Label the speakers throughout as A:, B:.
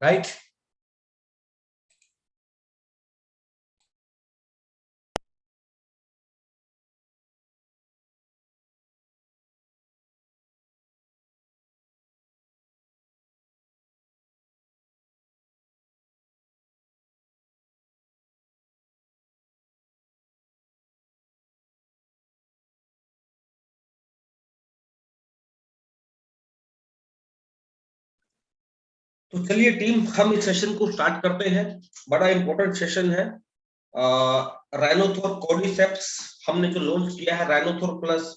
A: Right. तो चलिए team, हम इस सेशन को स्टार्ट करते हैं। बड़ा इंपॉर्टेंट सेशन है। राइनोथोर कॉर्डिसेप्स हमने जो लॉन्च किया है, Rhinothor plus,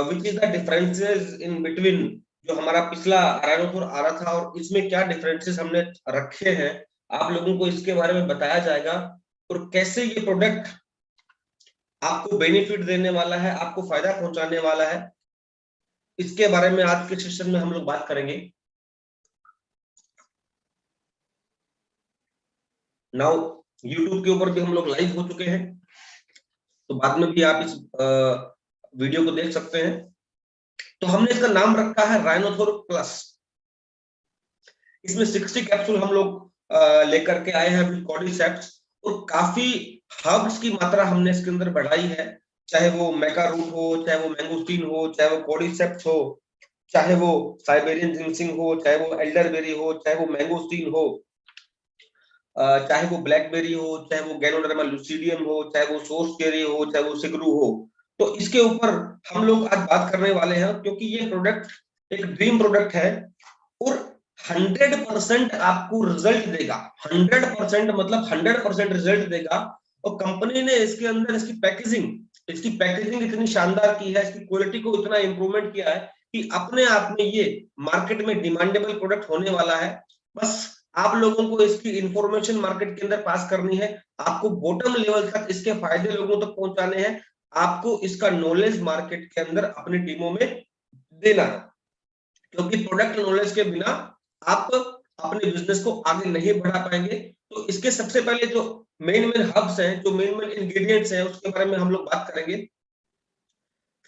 A: which is the differences in between जो हमारा पिछला राइनोथोर आ रहा था और इसमें क्या डिफरेंसेस हमने रखे हैं, आप लोगों को इसके बारे में बताया जाएगा। और कैसे ये प्रोडक्ट आपको बेनिफिट देने वाला है, आपको फायदा पहुंचाने वाला है, इसके बारे में आज के सेशन में हम लोग बात करेंगे। नाउ यूट्यूब के ऊपर भी हम लोग लाइव हो चुके हैं, तो बाद में भी आप इस वीडियो को देख सकते हैं। तो हमने इसका नाम रखा है राइनोथोर प्लस। इसमें 60 कैप्सूल हम लोग लेकर के आए हैं विद कॉर्डिसेप्स, और काफी हर्ब्स की मात्रा हमने इसके अंदर बढ़ाई है। चाहे वो मेका रूट हो, चाहे वो मैंगोस्टीन हो, चाहे वो कॉर्डिसेप्स हो, चाहे वो साइबेरियन जिंक्सिंग हो, चाहे वो एल्डरबेरी हो, चाहे वो मैंगोस्टीन हो, चाहे वो ब्लैकबेरी हो, चाहे वो गैनोडर्मा लुसिडियम हो, चाहे वो सोर्सबेरी हो, चाहे वो सिगरू हो। तो इसके ऊपर हम लोग आज बात करने वाले हैं, क्योंकि ये प्रोडक्ट एक ड्रीम प्रोडक्ट है और 100% आपको रिजल्ट देगा। 100% मतलब 100% रिजल्ट देगा। और कंपनी ने इसके अंदर इसकी पैकेजिंग इतनी शानदार की है, इसकी क्वालिटी को इतना इंप्रूवमेंट किया है कि अपने आप में ये मार्केट में डिमांडेबल प्रोडक्ट होने वाला है। बस आप लोगों को इसकी इंफॉर्मेशन मार्केट के अंदर पास करनी है, आपको बॉटम लेवल तक इसके फायदे लोगों तक पहुंचाने हैं, आपको इसका नॉलेज मार्केट के अंदर अपनी टीमों में देना है। क्योंकि प्रोडक्ट नॉलेज के बिना आप अपने बिजनेस को आगे नहीं बढ़ा पाएंगे। तो इसके सबसे पहले जो मेन मेन हब्स हैं, जो मेन मेन इंग्रेडिएंट्स हैं, उसके बारे में हम लोग बात करेंगे।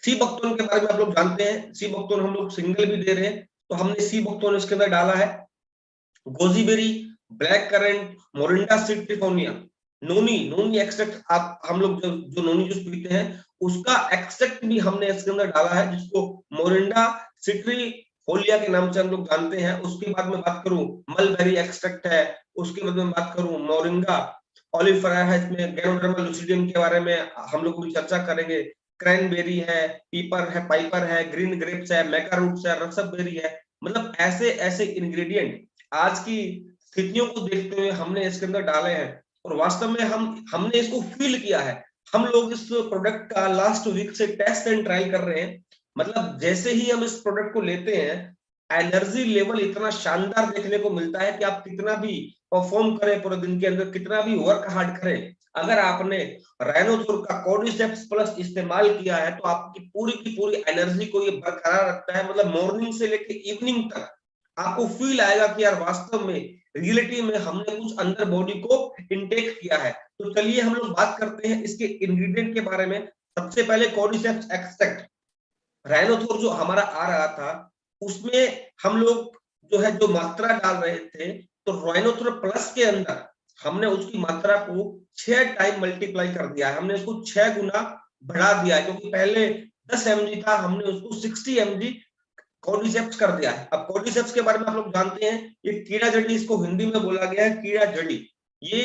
A: सी बक्तोन के बारे में आप लोग जानते हैं, सी बक्तोन हम लोग सिंगल भी दे रहे हैं, तो हमने सी बक्तोन इसके अंदर डाला है। गोजीबेरी, ब्लैक करंट, मोरिंडा सिट्रिफोनिया, नोनी नोनी एक्सट्रैक्ट, आप हम लोग जो नोनी जूस पीते हैं उसका एक्सट्रैक्ट भी हमने इसके अंदर डाला है, जिसको मोरिंडा सिट्रिफोलिया के नाम से हम लोग जानते हैं। उसके बाद में बात करूं, मलबेरी एक्सट्रैक्ट है। उसके बाद में बात करूं, मोरिंगा ओलिफेरा है, इसमें गैनोडर्मा लुसिडियम के बारे में हम लोग भी चर्चा करेंगे। क्रैनबेरी है, पीपर है, पाइपर है, ग्रीन ग्रेप्स है, मैका रूट्स है, रसबेरी है। मतलब ऐसे ऐसे इंग्रेडिएंट आज की स्थितियों को देखते हुए हमने इसके अंदर डाले हैं, और वास्तव में हमने इसको फील किया है। हम लोग इस प्रोडक्ट का लास्ट वीक से टेस्ट एंड ट्रायल कर रहे हैं। मतलब जैसे ही हम इस प्रोडक्ट को लेते हैं, एनर्जी लेवल इतना शानदार देखने को मिलता है कि आप कितना भी परफॉर्म करें पूरे दिन के अंदर, कितना भी वर्क हार्ड करें, अगर आपने राइनोथोर का कॉर्डिसेप्स प्लस इस्तेमाल किया है तो आपकी की पूरी एनर्जी को ये बरकरार रखता है। मतलब मॉर्निंग से लेकर इवनिंग तक आपको फील आएगा कि यार वास्तव में रियलिटी में हमने कुछ अंदर बॉडी को इनटेक किया है। तो चलिए हम लोग बात करते हैं इसके इंग्रेडिएंट के बारे में। सबसे पहले कॉर्डिसेप्स एक्सट्रैक्ट। राइनोथोर जो हमारा आ रहा था उसमें हम लोग जो मात्रा डाल रहे थे, तो राइनोथोर प्लस के अंदर हमने उसकी मात्रा को 6 टाइम मल्टीप्लाई कर दिया है। हमने उसको 6 गुना बढ़ा दिया है, क्योंकि पहले 10 mg था, हमने उसको 60 mg कॉर्डिसेप्स कर दिया है। अब कॉर्डिसेप्स के बारे में आप लोग जानते हैं, ये कीड़ा जड़ी, इसको हिंदी में बोला गया है कीड़ा जड़ी। ये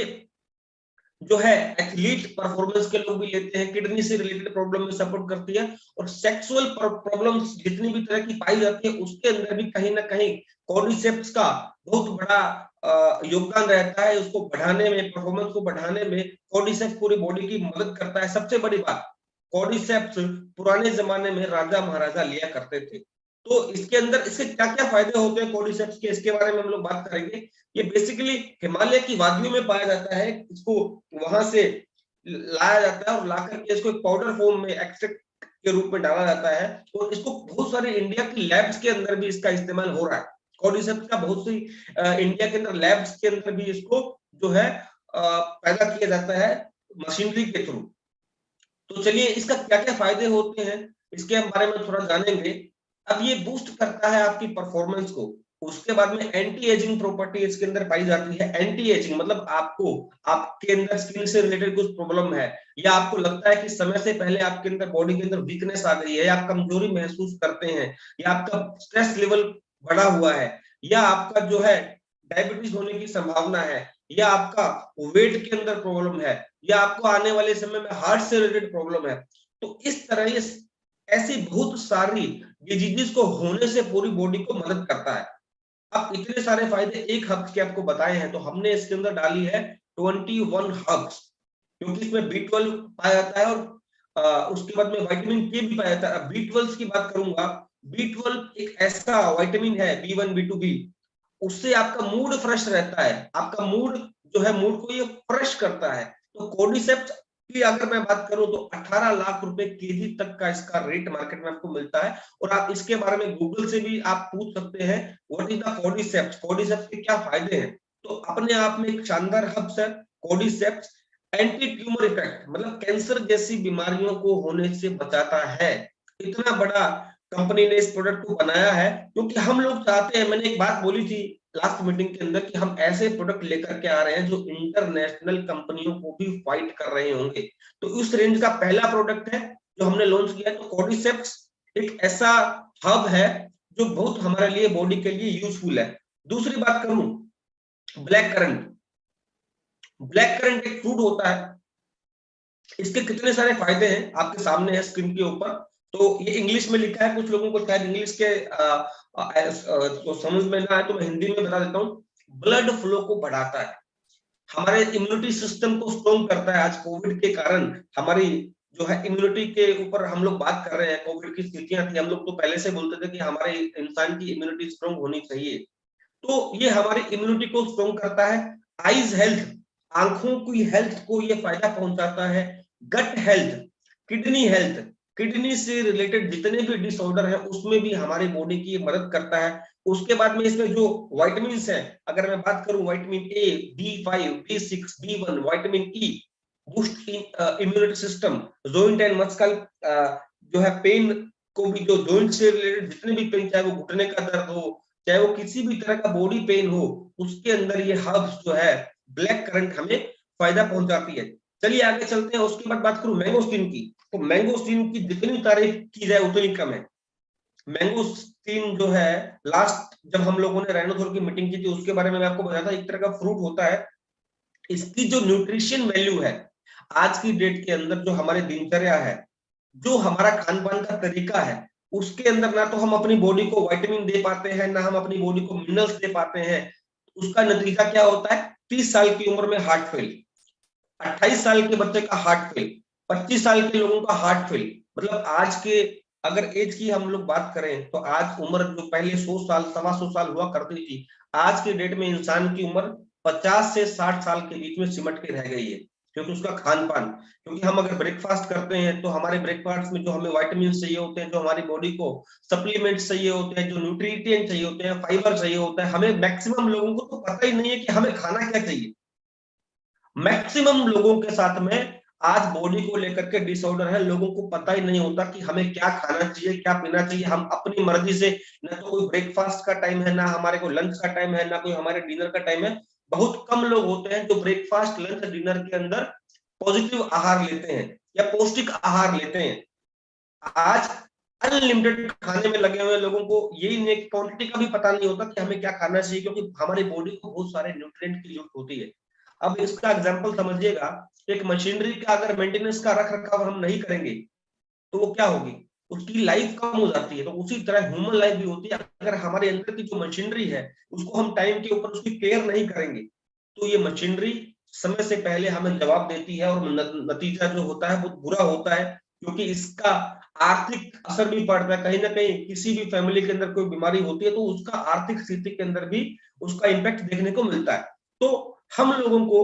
A: जो है एथलीट परफॉर्मेंस के लोग भी लेते हैं, किडनी से रिलेटेड प्रॉब्लम में सपोर्ट करती है, और सेक्सुअल प्रॉब्लम्स जितनी भी तरह की पाई जाती है उसके अंदर भी कहीं ना कहीं कॉर्डिसेप्स का बहुत बड़ा योगदान रहता है। उसको बढ़ाने में, परफॉर्मेंस को बढ़ाने में कॉर्डिसेप्स पूरी बॉडी की मदद करता है। सबसे बड़ी बात, कॉर्डिसेप्स पुराने जमाने में राजा महाराजा लिया करते थे। तो इसके अंदर इसके क्या क्या फायदे होते हैं कॉर्डिसेप्स के, इसके बारे में हम लोग बात करेंगे। ये बेसिकली हिमालय की वादियों में पाया जाता है, इसको वहां से लाया जाता है और ला करके इसको एक पाउडर फॉर्म में एक्सट्रैक्ट के रूप में डाला जाता है, और इसको बहुत सारे इंडिया की लैब्स के अंदर भी इसका इस्तेमाल हो रहा है। कॉर्डिसेप्स का बहुत सी इंडिया के अंदर लैब्स के अंदर भी इसको जो है पैदा किया जाता है मशीनरी के थ्रू। तो चलिए इसका क्या क्या फायदे होते हैं इसके बारे में थोड़ा जानेंगे। अब ये बूस्ट करता है आपकी परफॉर्मेंस को। उसके बाद में एंटी एजिंग प्रॉपर्टी इसके अंदर पाई जाती है। एंटी एजिंग मतलब आपको आपके अंदर स्किन से रिलेटेड कुछ प्रॉब्लम है, या आपको लगता है कि समय से पहले आपके अंदर बॉडी के अंदर वीकनेस आ गई है, या आप कमजोरी महसूस करते हैं, या आपका स्ट्रेस लेवल बढ़ा हुआ है, या आपका जो है डायबिटीज होने की संभावना है, या आपका वेट के अंदर प्रॉब्लम है, या आपको आने वाले समय में हार्ट से रिलेटेड प्रॉब्लम है, तो इस तरह ये ऐसी बहुत सारी डिजीजेस को होने से पूरी बॉडी को मदद करता है। अब इतने सारे फायदे एक हर्ब्स के आपको बताए हैं, तो हमने इसके अंदर डाली है 21 हर्ब्स, क्योंकि इसमें B12 पाया जाता है, और उसके बाद में विटामिन के भी पाया जाता है। B12 की बात करूंगा, B12 एक ऐसा विटामिन है, B1 B2 B, उससे आपका मूड फ्रेश रहता है, आपका मूड जो है मूड को ये फ्रेश करता है। तो कोर्डिसेप्स की अगर मैं बात करूं तो 18 लाख रुपए केजी तक का इसका रेट मार्केट में आपको मिलता है, और आप इसके बारे में गूगल से भी आप पूछ सकते हैं व्हाट इज द कोर्डिसेप्स, कोर्डिसेप्स के क्या फायदे हैं। तो अपने आप में एक शानदार हब्स है कोर्डिसेप्स। एंटी ट्यूमर इफेक्ट मतलब कैंसर जैसी बीमारियों को होने से बचाता है। इतना बड़ा कंपनी ने इस प्रोडक्ट को बनाया है क्योंकि हम लोग चाहते हैं, मैंने एक बात बोली थी लास्ट मीटिंग के अंदर कि हम ऐसे प्रोडक्ट लेकर के आ रहे हैं जो इंटरनेशनल कंपनियों को भी फाइट कर रहे होंगे। तो उस रेंज का पहला प्रोडक्ट है जो हमने लॉन्च किया। तो कोर्डिसेप्स एक ऐसा हब है जो बहुत हमारे लिए बॉडी के लिए यूजफुल है। दूसरी बात करूं, ब्लैक करंट। ब्लैक करंट एक फ्रूट होता है, इसके कितने सारे फायदे हैं आपके सामने है स्क्रीन के ऊपर। तो ये इंग्लिश में लिखा है, कुछ लोगों को शायद इंग्लिश के तो समझ में ना आए तो मैं हिंदी में बता देता हूँ। ब्लड फ्लो को बढ़ाता है, हमारे इम्यूनिटी सिस्टम को स्ट्रॉन्ग करता है। आज कोविड के कारण हमारी जो है इम्यूनिटी के ऊपर हम लोग बात कर रहे हैं, कोविड की स्थितियां थी, हम लोग तो पहले से बोलते थे कि हमारे इंसान की इम्यूनिटी स्ट्रॉन्ग होनी चाहिए। तो ये हमारी इम्यूनिटी को स्ट्रॉन्ग करता है। आईज हेल्थ, आंखों की हेल्थ को ये फायदा पहुंचाता है। Gut health, kidney health, kidney से रिलेटेड जितने भी डिसऑर्डर है उसमें भी हमारी बॉडी की ये मदद करता है। उसके बाद में इसमें जो विटामिन है, अगर मैं बात करूं vitamin A, B5, B6, B1, vitamin E, boost immunity system, joint and muscle जो है पेन को भी, जो जॉइंट से रिलेटेड जितने भी पेन, चाहे वो घुटने का दर्द हो, चाहे वो किसी भी तरह का बॉडी पेन हो, उसके अंदर ये हर्ब्स जो है ब्लैक करंट हमें फायदा पहुंचाती है। चलिए आगे चलते हैं। उसके बाद बात करूं मैंगोस्टीन की, तो मैंगोस्टीन की जितनी तारीफ की जाए उतनी कम है। मैंगोस्टीन जो है, लास्ट जब हम लोगों ने राइनोथोर की मीटिंग की थी उसके बारे में मैं आपको बताया था, एक तरह का फ्रूट होता है। इसकी जो न्यूट्रिशन वैल्यू है आज की डेट के अंदर, जो हमारी दिनचर्या है, जो हमारा खान पान का तरीका है, उसके अंदर ना तो हम अपनी बॉडी को विटामिन दे पाते हैं, ना हम अपनी बॉडी को मिनरल्स दे पाते हैं। उसका नतीजा क्या होता है? 30 साल की उम्र में हार्ट फेल, 28 साल के बच्चे का हार्ट फेल, 25 साल के लोगों का हार्ट फेल। मतलब आज के अगर एज की हम लोग बात करें तो आज उम्र जो पहले 100 साल 125 साल हुआ करती थी, आज के डेट में इंसान की उम्र 50 से 60 साल के बीच में सिमट के रह गई है। क्योंकि उसका खान पान, क्योंकि हम अगर ब्रेकफास्ट करते हैं तो हमारे ब्रेकफास्ट में जो हमें विटामिन चाहिए होते हैं, जो हमारी बॉडी को सप्लीमेंट्स चाहिए होते हैं, जो न्यूट्रिएंट चाहिए होते हैं, फाइबर चाहिए होता है, हमें मैक्सिमम लोगों को तो पता ही नहीं है कि हमें खाना क्या चाहिए। मैक्सिमम लोगों के साथ में आज बॉडी को लेकर के डिसऑर्डर है, लोगों को पता ही नहीं होता कि हमें क्या खाना चाहिए, क्या पीना चाहिए। हम अपनी मर्जी से, ना तो कोई ब्रेकफास्ट का टाइम है, ना हमारे को लंच का टाइम है, ना कोई हमारे डिनर का टाइम है। बहुत कम लोग होते हैं जो ब्रेकफास्ट लंच डिनर के अंदर पॉजिटिव आहार लेते हैं या पौष्टिक आहार लेते हैं। आज अनलिमिटेड खाने में लगे हुए लोगों को यही नहीं, क्वांटिटी का भी पता नहीं होता कि हमें क्या खाना चाहिए, क्योंकि हमारी बॉडी को बहुत सारे न्यूट्रिएंट की जरूरत होती है। अब इसका एग्जांपल समझिएगा, एक मशीनरी का अगर मेंटेनेंस का रख रखाव हम नहीं करेंगे तो वो क्या होगी? उसकी लाइफ कम हो जाती है। तो उसी तरह ह्यूमन लाइफ भी होती है, अगर हमारे अंदर की जो मशीनरी है उसको हम टाइम के ऊपर उसकी केयर नहीं करेंगे तो ये मशीनरी समय से पहले हमें जवाब देती है, और नतीजा जो होता है बहुत बुरा होता है। क्योंकि इसका आर्थिक असर भी पड़ता है, कहीं ना कहीं किसी भी फैमिली के अंदर कोई बीमारी होती है तो उसका आर्थिक स्थिति के अंदर भी उसका इम्पैक्ट देखने को मिलता है। तो हम लोगों को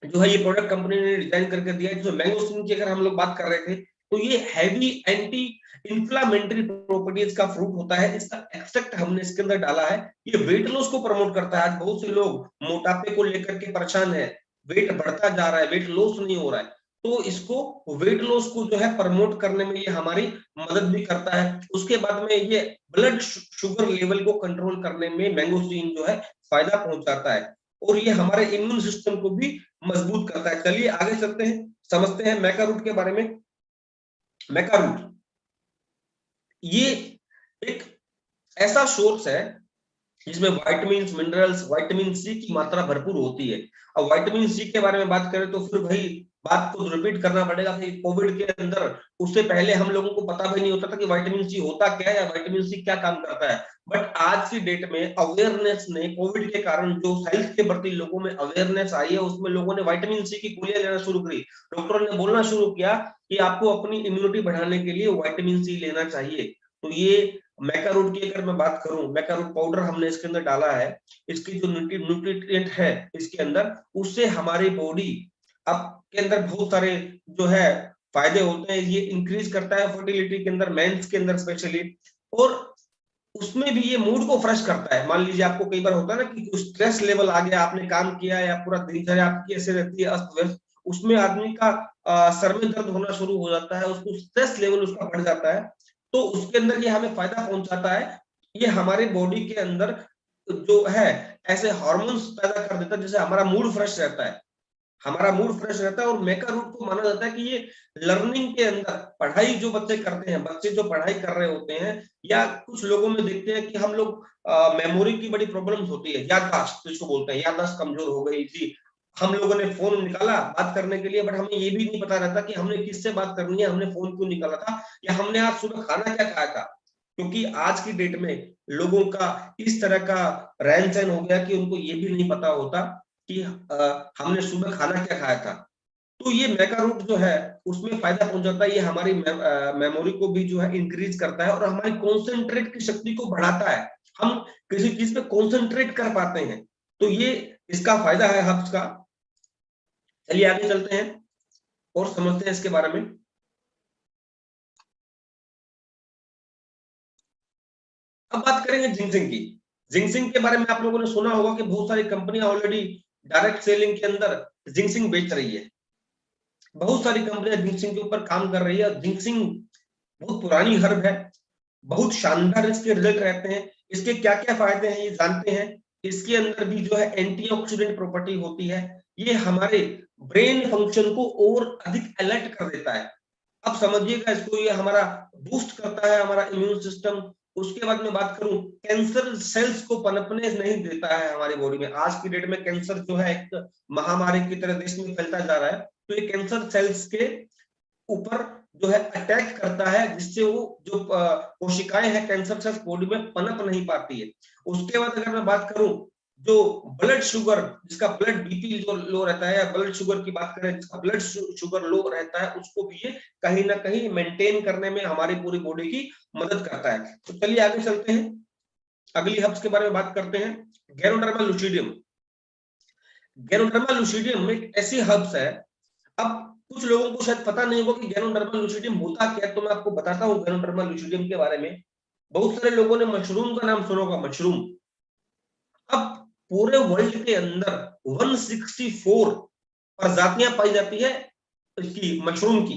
A: जो है ये प्रोडक्ट कंपनी ने डिजाइन करके दिया है। जो मैंगोस्टीन की अगर हम लोग बात कर रहे थे, तो ये हैवी एंटी इंफ्लामेटरी प्रॉपर्टीज का फ्रूट होता है। इसका एक्सट्रैक्ट हमने इसके अंदर डाला है। ये वेट लॉस को प्रमोट करता है। आज बहुत से लोग मोटापे को लेकर के परेशान है, वेट बढ़ता जा रहा है, वेट लॉस नहीं हो रहा है, तो इसको वेट लॉस को जो है प्रमोट करने में ये हमारी मदद भी करता है। उसके बाद में ये ब्लड शुगर लेवल को कंट्रोल करने में मैंगोस्टीन जो है फायदा पहुंचाता है, और ये हमारे इम्यून सिस्टम को भी मजबूत करता है। चलिए आगे चलते हैं, समझते हैं मैका रूट के बारे में। मैका रूट ये एक ऐसा सोर्स है जिसमें विटामिन्स, मिनरल्स, विटामिन सी की मात्रा भरपूर होती है। अब विटामिन सी के बारे में बात करें तो फिर भाई बात को रिपीट करना पड़ेगा कि कोविड के अंदर उससे पहले हम लोगों को पता भी नहीं होता था कि विटामिन सी होता क्या है या विटामिन सी क्या काम करता है। बट आज की डेट में अवेयरनेस ने, कोविड के कारण जो हेल्थ के प्रति लोगों में अवेयरनेस आई है, उसमें लोगों ने विटामिन सी की गोलियां लेना शुरू करी। डॉक्टरों ने बोलना शुरू किया कि आपको अपनी इम्यूनिटी बढ़ाने के लिए विटामिन सी लेना चाहिए। तो ये मैका रूट की अगर मैं बात करूं, मैका रूट पाउडर हमने इसके अंदर डाला है, इसकी जो न्यूट्रिएंट है इसके अंदर, उससे हमारी बॉडी अब के अंदर बहुत सारे जो है फायदे होते हैं। ये इंक्रीज करता है फर्टिलिटी के अंदर, मेंस के अंदर स्पेशली, और उसमें भी ये मूड को फ्रेश करता है। मान लीजिए आपको कई बार होता है ना कि कुछ स्ट्रेस लेवल आ गया, आपने काम किया या पूरा दिनचर्या आपकी ऐसे रहती है अस्त व्यस्त, उसमें आदमी का सर में दर्द होना शुरू हो जाता है, उसको स्ट्रेस लेवल उसका बढ़ जाता है, तो उसके अंदर ये हमें फायदा पहुंचाता है। ये हमारे बॉडी के अंदर जो है ऐसे हार्मोन्स पैदा कर देता है जिससे हमारा मूड फ्रेश रहता है, हमारा मूड फ्रेश रहता है। और मेका रूट को माना जाता है कि ये लर्निंग के अंदर, पढ़ाई जो बच्चे करते हैं, बच्चे जो पढ़ाई कर रहे होते हैं, या कुछ लोगों में देखते हैं कि हम लोग मेमोरी की बड़ी प्रॉब्लम्स होती है, याददाश्त जिसको बोलते हैं, याददाश्त कमजोर हो गई जी। हम लोगों ने फोन निकाला बात करने के लिए, बट हमें ये भी नहीं पता रहता कि हमने किससे बात करनी है, हमने फोन क्यों निकाला था, या हमने आज सुबह खाना क्या खाया था। क्योंकि आज की डेट में लोगों का इस तरह का रहन सहन हो गया कि उनको ये भी नहीं पता होता कि हमने सुबह खाना क्या खाया था। तो ये मैका रूट जो है उसमें फायदा पहुंचाता है, ये हमारी मेमोरी को भी जो है इंक्रीज करता है और हमारी कॉन्सेंट्रेट की शक्ति को बढ़ाता है। हम किसी चीज पे कॉन्सेंट्रेट कर पाते हैं, तो ये इसका फायदा है हर्ब्स का। चलिए आगे चलते हैं और समझते हैं इसके बारे में। अब बात करेंगे जिंक्सिंग की। जिंक्सिंग के बारे में आप लोगों ने सुना होगा कि बहुत सारी कंपनियां ऑलरेडी डायरेक्ट सेलिंग के अंदर जिंक्सिंग बेच रही है। बहुत सारी कंपनियां जिंक्सिंग के ऊपर काम कर रही है, और जिंक्सिंग बहुत पुरानी हर्ब है, बहुत शानदार इसके रिजल्ट रहते हैं। इसके क्या क्या फायदे हैं ये जानते हैं। इसके अंदर भी जो है एंटीऑक्सीडेंट प्रॉपर्टी होती है, ये हमारे ब्रेन फंक्शन को और अधिक अलर्ट कर देता है। अब समझिएगा इसको, ये हमारा बूस्ट करता है हमारा इम्यून सिस्टम। उसके बाद में बात करूं, कैंसर सेल्स को पनपने नहीं देता है हमारी बॉडी में। आज की डेट में कैंसर जो है एक महामारी की तरह देश में फैलता जा रहा है, तो ये कैंसर सेल्स के ऊपर जो है अटैक करता है, जिससे वो जो कोशिकाएं हैं कैंसर सेल्स बॉडी में पनप नहीं पाती है। उसके बाद अगर मैं बात करूं, जो ब्लड शुगर, जिसका ब्लड बीपी जो लो रहता है, या ब्लड शुगर की बात करें जिसका ब्लड शुगर लो रहता है, उसको भी ये कहीं ना कहीं मेंटेन करने में हमारी पूरी बॉडी की मदद करता है। तो चलिए आगे चलते हैं, अगली हब्स के बारे में बात करते हैं। गैनोडर्मा लुसिडियम। गैनोडर्मा लुसिडियम एक ऐसी हब्स है, अब कुछ लोगों को शायद पता नहीं होगा कि गैनोडर्मा लुसिडियम होता क्या है, तो मैं आपको बताता हूँ गैनोडर्मा लुसिडियम के बारे में। बहुत सारे लोगों ने मशरूम का नाम सुना होगा, मशरूम। अब पूरे वर्ल्ड के अंदर 164 प्रजातियां पाई जाती है इसकी, मशरूम की।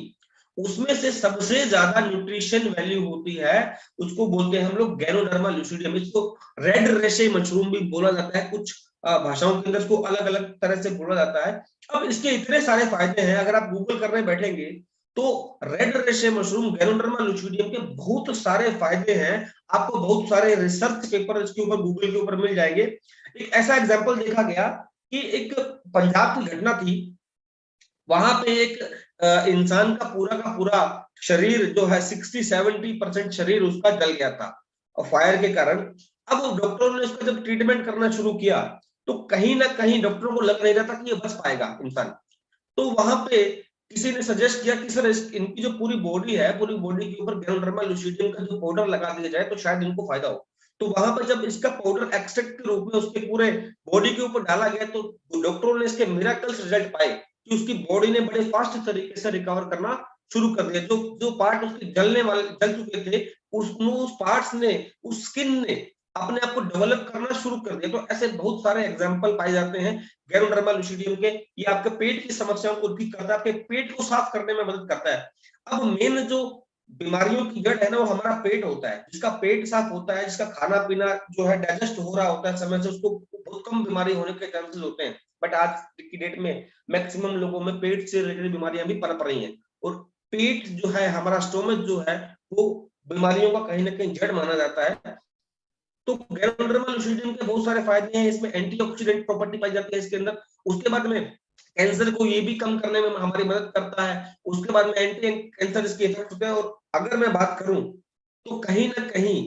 A: उसमें से सबसे ज्यादा न्यूट्रिशन वैल्यू होती है, उसको बोलते हैं हम लोग गैनोडर्मा लुसिडियम। इसको रेड रेशे मशरूम भी बोला जाता है, कुछ भाषाओं के अंदर इसको अलग अलग तरह से बोला जाता है। अब इसके इतने सारे फायदे हैं, अगर आप गूगल करने बैठेंगे तो रेड रेशे मशरूम गैनोडर्मा लुसिडियम के बहुत सारे फायदे हैं। आपको बहुत सारे रिसर्च पेपर इसके ऊपर गूगल के ऊपर मिल जाएंगे। एक ऐसा एग्जाम्पल देखा गया कि एक पंजाब की घटना थी, वहां पे एक इंसान का पूरा शरीर जो है 60-70% शरीर उसका जल गया था फायर के कारण। अब डॉक्टरों ने उसका जब ट्रीटमेंट करना शुरू किया, तो कहीं ना कहीं डॉक्टरों को लग नहीं रहा था कि ये बच पाएगा इंसान। तो वहां पे किसी ने सजेस्ट किया कि सर इनकी जो पूरी बॉडी है, पूरी बॉडी के ऊपर गैनोडर्मा लुसिडियम का जो पाउडर लगा दिया जाए तो शायद इनको फायदा हो। तो वहां पर जब इसका पाउडर एक्सट्रैक्ट के रूप में उसके पूरे बॉडी के ऊपर डाला गया, तो डॉक्टरों ने इसके मिरेकल्स रिजल्ट पाए कि उसकी बॉडी ने बड़े फास्ट तरीके से रिकवर करना शुरू कर दिया। जो जो पार्ट उसके जलने वाले जल चुके थे, उस पार्ट्स ने, उस स्किन ने अपने आप को डेवलप करना शुरू कर दिया। तो ऐसे बहुत सारे एग्जांपल पाए जाते हैं गैनोडर्मा लुसिडियम के, ये आपके पेट की समस्याओं को ठीक करता है, आपके पेट को साफ करने में मदद करता है। अब मेन जो बीमारियों की जड़ है ना, वो हमारा पेट होता है। जिसका पेट साफ होता है, जिसका खाना पीना जो है डाइजेस्ट हो रहा होता है समय से, उसको बहुत कम बीमारी होने के चांसेस होते हैं। बट आज की डेट में मैक्सिमम लोगों में पेट से रिलेटेड बीमारियां भी पनप रही हैं, और पेट जो है, हमारा स्टोमच जो है, वो बीमारियों का कहीं ना कहीं जड़ माना जाता है। तो गैनोडर्मा लुसिडियम के बहुत सारे फायदे हैं, इसमें एंटीऑक्सीडेंट प्रॉपर्टी पाई जाती है इसके अंदर। उसके बाद में कैंसर को ये भी कम करने में हमारी मदद करता है। उसके बाद में एंटी कैंसर इसके इफेक्ट होते हैं। और अगर मैं बात करूं तो कहीं ना कहीं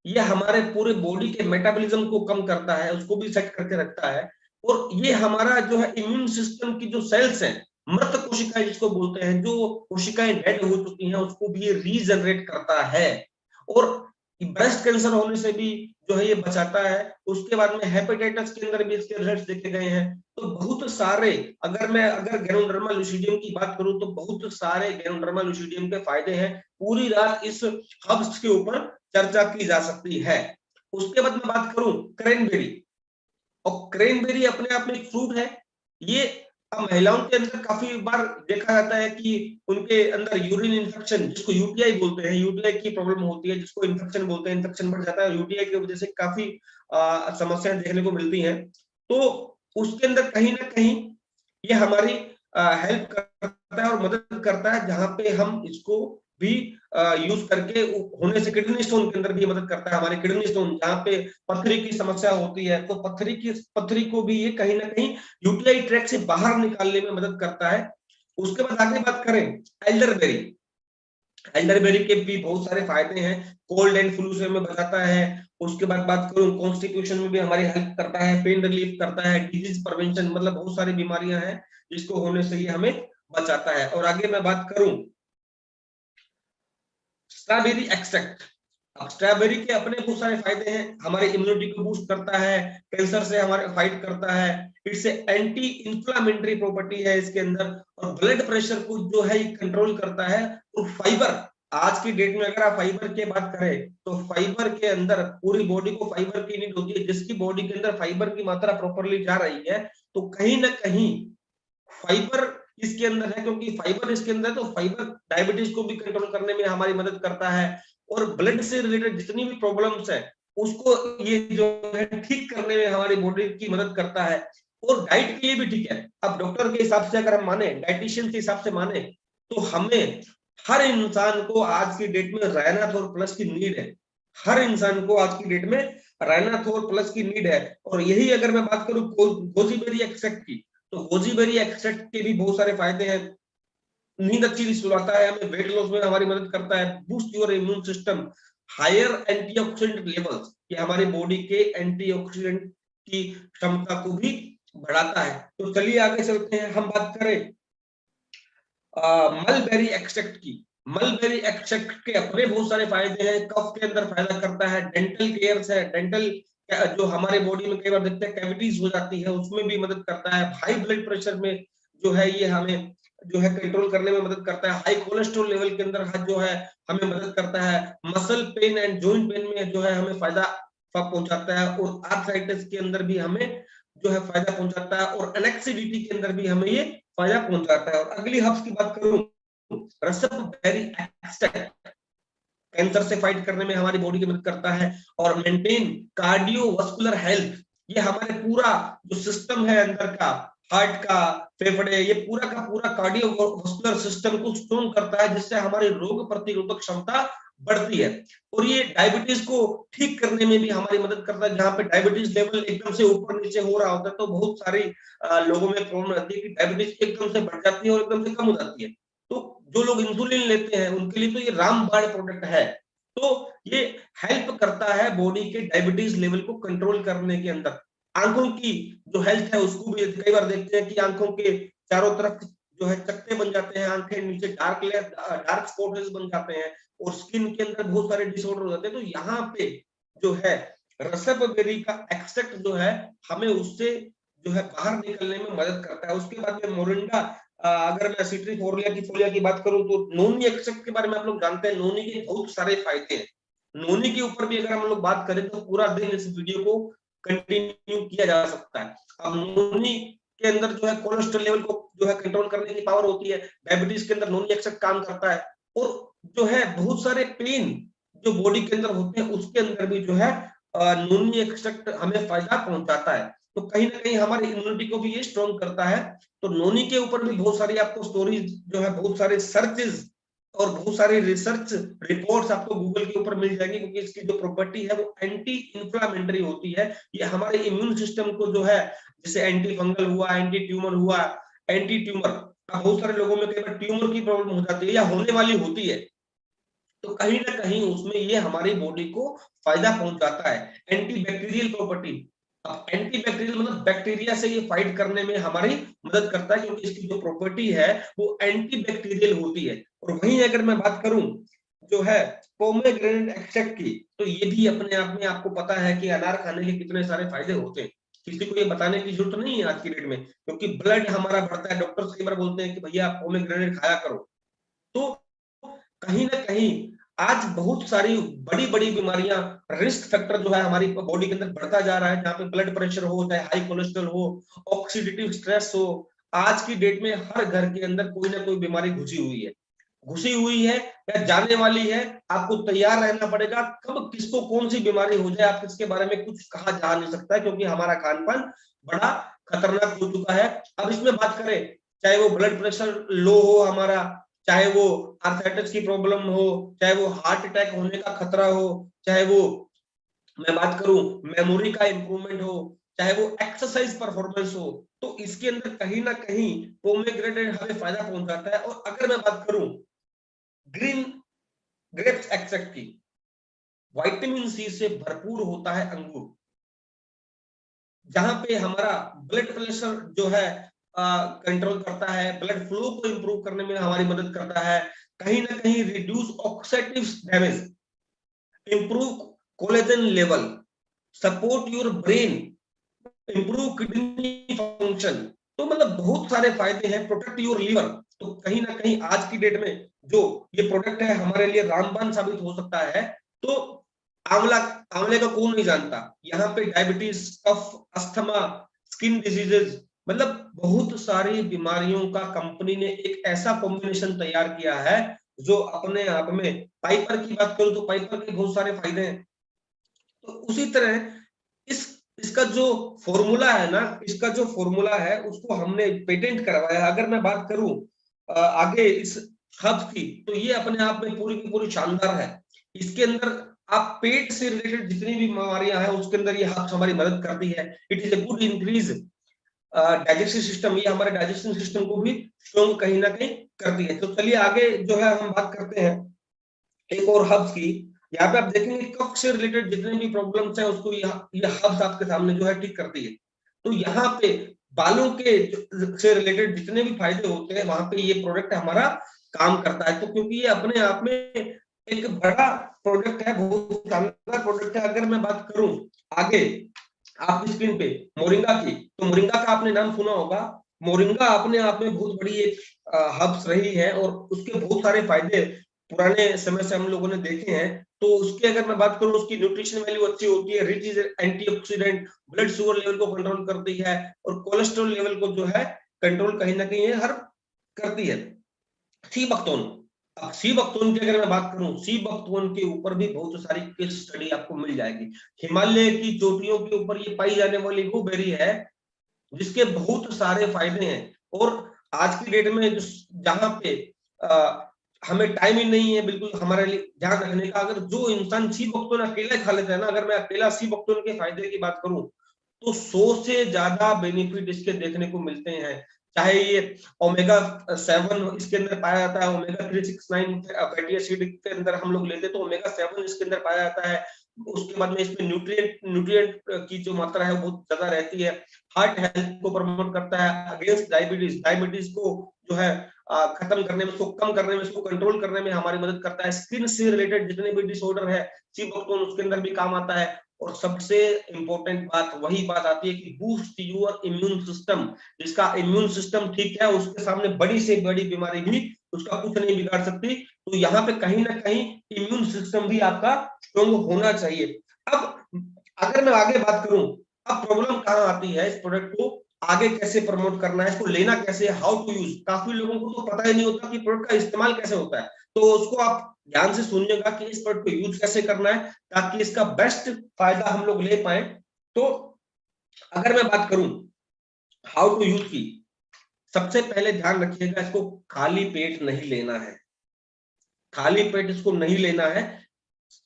A: ये हमारे पूरे बॉडी के मेटाबॉलिज्म को कम करता है, उसको भी सेट करके रखता है। और ये हमारा जो है इम्यून सिस्टम की जो सेल्स हैं, मृत कोशिकाएं जिसको बोलते हैं, जो कोशिकाएं डेड हो चुकी हैं, उसको भी ये रीजनरेट करता है। और ब्रेस्ट कैंसर होने से भी जो है ये बचाता है। उसके बाद में हेपेटाइटिस के अंदर भी इसके रिजल्ट्स देखे गए हैं। तो बहुत सारे, अगर गैनोडर्मा लुसिडियम की बात करूं तो बहुत सारे गैनोडर्मा लुसिडियम के फायदे हैं। पूरी रात इस हर्ब्स के ऊपर चर्चा की जा सकती है। उसके बाद मैं बात करूं क्रैनबेरी, और क्रैनबेरी अपने आप में एक फ्रूट है। ये अब महिलाओं के अंदर काफी बार देखा जाता है कि उनके अंदर यूरिन इन्फेक्शन, जिसको यूटीआई बोलते हैं, यूटीआई की प्रॉब्लम होती है, जिसको इन्फेक्शन बोलते हैं, इन्फेक्शन बढ़ जाता है, यूटीआई की वजह से काफी समस्याएं देखने को मिलती हैं। तो उसके अंदर कहीं ना कहीं ये हमारी हेल्प करता है और मदद करता है, जहां पे हम इसको भी यूज करके होने से किडनी स्टोन के अंदर भी मदद करता है। हमारे किडनी स्टोन, जहां पे पथरी की समस्या होती है, तो पथरी को भी ये कहीं ना कहीं यूटीआई ट्रैक से बाहर निकालने में मदद करता है। उसके बाद आगे बात करें एल्डरबेरी, एल्डरबेरी के भी बहुत सारे फायदे हैं। कोल्ड एंड फ्लू से हमें बचाता है। उसके बाद बात करूं कॉन्स्टिट्यूशन में भी हमारी हेल्प करता है, पेन रिलीफ करता है, डिजीज प्रिवेंशन, मतलब बहुत सारी बीमारियां हैं जिसको होने से ये हमें बचाता है। और आगे मैं बात करूं स्ट्रॉबेरी एक्सट्रैक्ट, अब स्ट्रॉबेरी के अपने बहुत सारे फायदे हैं। हमारे इम्यूनिटी को बूस्ट करता है, कैंसर से हमारे फाइट करता है, इट्स एंटी इंफ्लामेटरी प्रॉपर्टी है इसके अंदर, और ब्लड प्रेशर को जो है कंट्रोल करता है। और फाइबर, आज की डेट में अगर आप फाइबर की बात करें तो फाइबर के अंदर पूरी बॉडी को फाइबर की नीड होती है। जिसकी बॉडी के अंदर फाइबर की मात्रा प्रॉपरली जा रही है, तो कहीं ना कहीं फाइबर इसके अंदर है, क्योंकि फाइबर इसके अंदर है, तो फाइबर डायबिटीज को भी कंट्रोल करने में हमारी मदद करता है। और ब्लड से रिलेटेड जितनी भी प्रॉब्लम्स है, उसको ये जो है ठीक करने में हमारी बॉडी की मदद करता है। और डाइट के लिए भी ठीक है। अब डॉक्टर के हिसाब से अगर हम माने, डाइटिशियन के हिसाब से माने, तो हमें, हर इंसान को आज की डेट में रायनाथोर प्लस की नीड है। हर इंसान को आज की डेट में रायनाथोर प्लस की नीड है। और यही अगर मैं बात करूं गोजीबेरी एक्सट्रैक्ट की, तो गोजीबेरी एक्सट्रैक्ट के भी बहुत सारे फायदे हैं। नींद अच्छी सुलाता है, हमें वेट लॉस में हमारी मदद करता है, boost your immune system, higher antioxidant levels, ये हमारी बॉडी के एंटीऑक्सीडेंट की क्षमता को भी बढ़ाता है। तो चलिए आगे चलते हैं, हम बात करें मलबेरी एक्सट्रैक्ट की। मलबेरी एक्सट्रैक्ट के अपने बहुत सारे फायदे हैं। कफ के अंदर फायदा करता है, डेंटल केयर से, डेंटल जो हमारे बॉडी में कई बार देखते हैं कैविटीज हो जाती है, उसमें भी मदद करता है। हाई ब्लड प्रेशर में जो है ये हमें जो है कंट्रोल करने में मदद करता है। हाई कोलेस्ट्रॉल लेवल के अंदर जो है हमें मदद करता है। Muscle pain and joint pain में जो है हमें फायदा पहुंचाता है। और आर्थराइटिस के अंदर भी हमें जो है फायदा पहुंचाता है। और एनेक्सिडिटी के अंदर भी हमें ये फायदा पहुंचाता है। और अगली हर्ब्स की बात करूं, रसबेरी एक्सट्रैक्ट कैंसर से फाइट करने में हमारी बॉडी की मदद करता है। और मेंटेन कार्डियोवास्कुलर हेल्थ, ये हमारे पूरा जो सिस्टम है अंदर का, हार्ट का, फेफड़े, ये पूरा का पूरा कार्डियोवास्कुलर सिस्टम को स्ट्रॉन्ग करता है, जिससे हमारी रोग प्रतिरोधक क्षमता बढ़ती है। और ये डायबिटीज को ठीक करने में भी हमारी मदद करता है। जहां पे डायबिटीज लेवल एकदम से ऊपर नीचे हो रहा होता है, तो बहुत सारी लोगों में प्रॉब्लम रहती है कि डायबिटीज एकदम से बढ़ जाती है और एकदम से कम हो जाती है। तो जो लोग इंसुलिन लेते हैं उनके लिए तो ये रामबाण प्रोडक्ट है। तो ये हेल्प करता है बॉडी के डायबिटीज लेवल को कंट्रोल करने के अंदर। आंखों की जो हेल्थ है उसको भी कई बार देखते हैं कि आंखों के चारों तरफ जो है चकत्ते बन जाते हैं, आंखें नीचे डार्क स्पॉट्स बन जाते हैं, और स्किन के अंदर बहुत सारे डिसऑर्डर हो जाते हैं। तो यहाँ पे जो है रसबेरी का एक्सट्रैक्ट जो है हमें उससे जो है बाहर निकलने में मदद करता है। उसके बाद में मोरिंगा, अगर मैं सिट्रीफोलिया की बात करूं तो नोनी एक्सट्रैक्ट के बारे में आप लोग जानते हैं। नोनी के बहुत सारे फायदे हैं। नोनी के ऊपर भी अगर हम लोग बात करें तो पूरा दिन इस वीडियो को कंटिन्यू किया जा सकता है। अब नोनी के अंदर जो है कोलेस्ट्रॉल लेवल को जो है कंट्रोल करने की पावर होती है। डायबिटीज के अंदर नोनी एक्सेप्ट काम करता है। और जो है बहुत सारे पेन जो बॉडी के अंदर होते हैं उसके अंदर भी जो है नोनी एक्सेप्ट हमें फायदा पहुंचाता है। तो कहीं ना कहीं हमारी इम्यूनिटी को भी ये स्ट्रॉन्ग करता है। तो नोनी के ऊपर भी बहुत सारी आपको स्टोरीज जो है, बहुत सारे सर्चेज और बहुत सारी रिसर्च रिपोर्ट्स आपको गूगल के ऊपर मिल जाएंगी, क्योंकि इसकी जो प्रॉपर्टी है वो एंटी इंफ्लामेटरी होती है। ये हमारे इम्यून सिस्टम को जो है, जैसे एंटी फंगल हुआ, एंटी ट्यूमर हुआ, एंटी ट्यूमर, बहुत सारे लोगों में कई बार ट्यूमर की प्रॉब्लम हो जाती है या होने वाली होती है, तो कहीं ना कहीं उसमें ये हमारी बॉडी को फायदा पहुंचाता है। एंटी बैक्टीरियल प्रॉपर्टी, अब एंटी बैक्टीरियल मतलब बैक्टीरिया से ये फाइट करने में हमारी मदद करता है, क्योंकि इसकी जो प्रॉपर्टी है वो एंटी बैक्टीरियल होती है। और वहीं अगर मैं बात करूं जो है पोमेग्रेनेट एक्सट्रैक्ट की, तो ये भी अपने आप में आपको पता है कि अनार खाने के कितने सारे फायदे होते हैं। किसी को ये बताने की जरूरत नहीं है आज की डेट में, क्योंकि ब्लड हमारा बढ़ता है। डॉक्टर कई बार बोलते हैं कि भैया आप पोमेग्रेनेट खाया करो। तो कहीं ना कहीं आज बहुत सारी बड़ी बड़ी बीमारियां, रिस्क फैक्टर जो है हमारी बॉडी के अंदर बढ़ता जा रहा है, जहाँ पे ब्लड प्रेशर हो, चाहे हाई कोलेस्ट्रॉल हो, ऑक्सीडेटिव स्ट्रेस हो। आज की डेट में हर घर के अंदर कोई ना कोई बीमारी घुसी हुई है या जाने वाली है। आपको तैयार रहना पड़ेगा, कब किसको कौन सी बीमारी हो जाए आप इसके बारे में कुछ कहा जा नहीं सकता है, क्योंकि हमारा खान पान बड़ा खतरनाक हो चुका है। अब इसमें बात करें, चाहे वो ब्लड प्रेशर लो हो हमारा, चाहे वो आर्थराइटिस की प्रॉब्लम हो, चाहे वो हार्ट अटैक होने का खतरा हो, चाहे वो मैं बात करूं मेमोरी का इंप्रूवमेंट हो, चाहे वो एक्सरसाइज परफॉर्मेंस हो, तो इसके अंदर कहीं ना कहीं पोमेग्रेनेट हमें फायदा पहुंचाता है। और अगर मैं बात करूं ग्रीन ग्रेप्स एक्सट्रैक्ट की, विटामिन सी से भरपूर होता है अंगूर, जहां पे हमारा ब्लड प्रेशर जो है कंट्रोल करता है, ब्लड फ्लो को इंप्रूव करने में हमारी मदद करता है, कहीं ना कहीं reduce oxidative damage, improve collagen level, support your brain, improve kidney function. तो मतलब बहुत सारे फायदे हैं, प्रोटेक्ट योर लीवर। तो कहीं ना कहीं आज की डेट में जो ये प्रोडक्ट है हमारे लिए रामबाण साबित हो सकता है। तो आंवला, आंवले का कौन नहीं जानता। यहाँ पे डायबिटीज, कफ, अस्थमा, स्किन डिजीजेज, मतलब बहुत सारी बीमारियों का कंपनी ने एक ऐसा कॉम्बिनेशन तैयार किया है जो अपने आप में, पाइपर की बात करूं तो पाइपर के बहुत सारे फायदे हैं। तो उसी तरह इस इसका जो फॉर्मूला है ना, इसका जो फॉर्मूला है उसको हमने पेटेंट करवाया। अगर मैं बात करूं आगे इस हब की, तो ये अपने आप में पूरी की पूरी शानदार है। इसके अंदर आप पेट से रिलेटेड जितनी भी बीमारियां हैं उसके अंदर ये हब्स हमारी मदद करती है। It is a good increase digestive system, ये हमारे डाइजेस्टिव सिस्टम को भी स्ट्रॉन्ग कहीं ना कहीं करती है। तो चलिए आगे जो है हम बात करते हैं एक और हब्स की। यहाँ पे आप देखेंगे कफ से रिलेटेड जितने भी प्रॉब्लम्स हैं उसको ये हब्स आपके सामने जो है ठीक करती है। तो यहाँ पे बालों के से रिलेटेड जितने भी फायदे होते हैं वहां पे ये प्रोडक्ट हमारा काम करता है। तो क्योंकि ये अपने आप में एक बड़ा प्रोडक्ट है, बहुत शानदार प्रोडक्ट है। अगर मैं बात करूं आगे आपकी स्क्रीन पे मोरिंगा की, तो मोरिंगा का आपने नाम सुना होगा। मोरिंगा अपने आप में बहुत बड़ी एक हब्स रही है और उसके बहुत सारे फायदे पुराने समय से हम लोगों ने देखे हैं। तो उसकी अगर मैं बात करूं, उसकी न्यूट्रिशन वैल्यू अच्छी होती है, rich is antioxidant, blood sugar level को कंट्रोल करती है और कोलेस्ट्रॉल लेवल को जो है कंट्रोल कहीं ना कहीं हर करती है। सी बख्तौन, अब सी बख्तौन की अगर मैं बात करूं, सी बख्तौन के ऊपर भी बहुत सारी केस स्टडी आपको मिल जाएगी। हिमालय की चोटियों के ऊपर ये पाई जाने वाली वो बेरी है जिसके बहुत सारे फायदे हैं। और आज की डेट में जहां पे हमें टाइम ही नहीं है बिल्कुल हमारे लिए ध्यान रखने का, अगर जो इंसान सी बख्तौन अकेला खा लेता है ना, अगर मैं अकेला सी बख्तौन के फायदे की बात करूं तो 100 से ज्यादा बेनिफिट इसके देखने को मिलते हैं। चाहे ये ओमेगा 7 इसके अंदर पाया जाता है, ओमेगा 369 फैटी एसिड के अंदर हम लोग लेते हैं तो ओमेगा 7 इसके अंदर पाया जाता है। उसके बाद में इसमें न्यूट्रिएंट की जो मात्रा है वो बहुत ज्यादा रहती है। हार्ट हेल्थ को प्रमोट करता है, अगेंस्ट डायबिटीज को जो है खत्म करने में, उसको कम करने में, उसको कंट्रोल करने में हमारी मदद करता है। स्किन से रिलेटेड जितने भी डिसऑर्डर है सी बख्तौन उसके अंदर भी काम आता है। और सबसे इंपॉर्टेंट बात वही बात आती है कि बूस्ट योर इम्यून सिस्टम। जिसका इम्यून सिस्टम ठीक है उसके सामने बड़ी से बड़ी बीमारी भी उसका कुछ नहीं बिगाड़ सकती। तो यहाँ पे कहीं ना कहीं इम्यून सिस्टम भी आपका स्ट्रॉन्ग होना चाहिए। अब अगर मैं आगे बात करूं, अब प्रॉब्लम कहां आती है इस प्रोडक्ट को, आगे कैसे प्रमोट करना है, इसको लेना कैसे, हाउ टू यूज। काफी लोगों को तो पता ही नहीं होता कि प्रोडक्ट का इस्तेमाल कैसे होता है, तो उसको आप ध्यान से सुनिएगा कि इस प्रोडक्ट को यूज कैसे करना है ताकि इसका बेस्ट फायदा हम लोग ले पाए। तो अगर मैं बात करूं हाउ टू यूज की, सबसे पहले ध्यान रखिएगा इसको खाली पेट नहीं लेना है, खाली पेट इसको नहीं लेना है।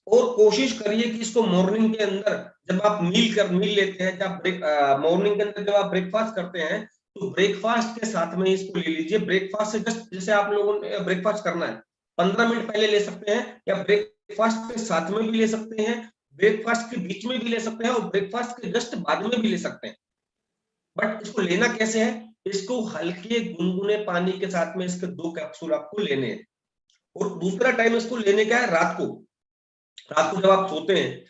A: और कोशिश करिए कि इसको मॉर्निंग के अंदर जब आप मील लेते हैं, जब मॉर्निंग के अंदर जब आप ब्रेकफास्ट करते हैं तो ब्रेकफास्ट के साथ में इसको ले लीजिए। ब्रेकफास्ट से जस्ट जैसे आप लोगों ने ब्रेकफास्ट करना है 15 मिनट पहले ले सकते हैं, या ब्रेकफास्ट के साथ में भी ले सकते हैं, ब्रेकफास्ट के बीच में भी ले सकते हैं, और ब्रेकफास्ट के जस्ट बाद में भी ले सकते हैं। बट इसको लेना कैसे है, इसको हल्के गुनगुने पानी के साथ में इसके 2 कैप्सूल आपको लेने हैं। और दूसरा टाइम इसको लेने का है रात को। रात को जब आप सोते हैं,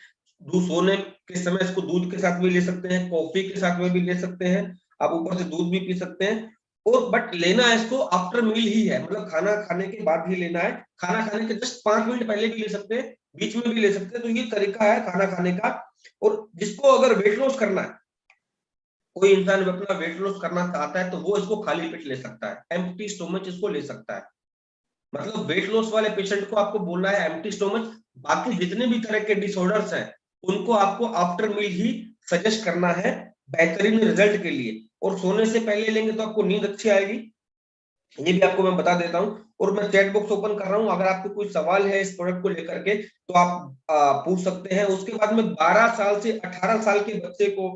A: सोने के समय इसको दूध के साथ भी ले सकते हैं, कॉफी के साथ में भी ले सकते हैं, आप ऊपर से दूध भी पी सकते हैं। और बट लेना है इसको आफ्टर मील ही है, मतलब खाना खाने के बाद ही लेना है। खाना खाने के जस्ट 5 मिनट पहले भी ले सकते हैं, बीच में भी ले सकते हैं। तो ये तरीका है खाना खाने का। और जिसको अगर वेट लॉस करना है, कोई इंसान अपना वेट लॉस करना चाहता है, तो वो इसको खाली पेट ले सकता है, एम्प्टी स्टोमच इसको ले सकता है। मतलब वेट लॉस वाले पेशेंट को आपको बोलना है एम्प्टी स्टोमच। बाकी जितने भी तरह के डिसऑर्डर्स हैं उनको आपको आफ्टर मील ही सजेस्ट करना है बेहतरीन रिजल्ट के लिए। और सोने से पहले लेंगे तो आपको नींद अच्छी आएगी, ये भी आपको मैं बता देता हूँ। और मैं चैट बॉक्स ओपन कर रहा हूँ, अगर आपको कोई सवाल है इस प्रोडक्ट को लेकर के तो आप पूछ सकते हैं। उसके बाद में 12 साल से 18 साल के बच्चे को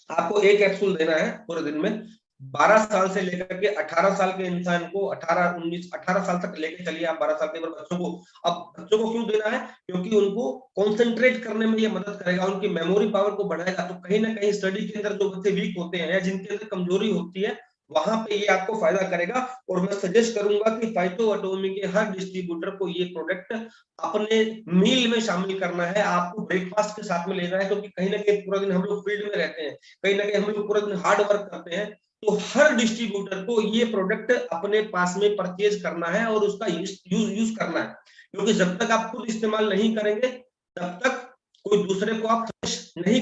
A: आपको एक कैप्सूल देना है पूरे दिन में। 12 साल से लेकर के 18 साल के इंसान को, 18 साल तक लेके चलिए आप 12 साल के बच्चों को। अब बच्चों को क्यों देना है, क्योंकि उनको कॉन्सेंट्रेट करने में ये मदद करेगा, उनकी मेमोरी पावर को बढ़ाएगा। तो कहीं ना कहीं स्टडी के अंदर जो बच्चे वीक होते हैं या जिनके अंदर कमजोरी होती है, वहां पे ये आपको फायदा करेगा। और मैं सजेस्ट करूंगा कि फाइटो एटॉमी के हर डिस्ट्रीब्यूटर को ये प्रोडक्ट अपने मील में शामिल करना है, आपको ब्रेकफास्ट के साथ में लेना है। क्योंकि कहीं ना कहीं पूरा दिन हम लोग फील्ड में रहते हैं, कहीं ना कहीं हम लोग पूरा दिन हार्ड वर्क करते हैं, तो हर डिस्ट्रीब्यूटर को ये प्रोडक्ट अपने पास में परचेज करना है और उसका यूज करना है। क्योंकि जब तक आप खुद इस्तेमाल नहीं करेंगे तब तक कोई दूसरे को आप नहीं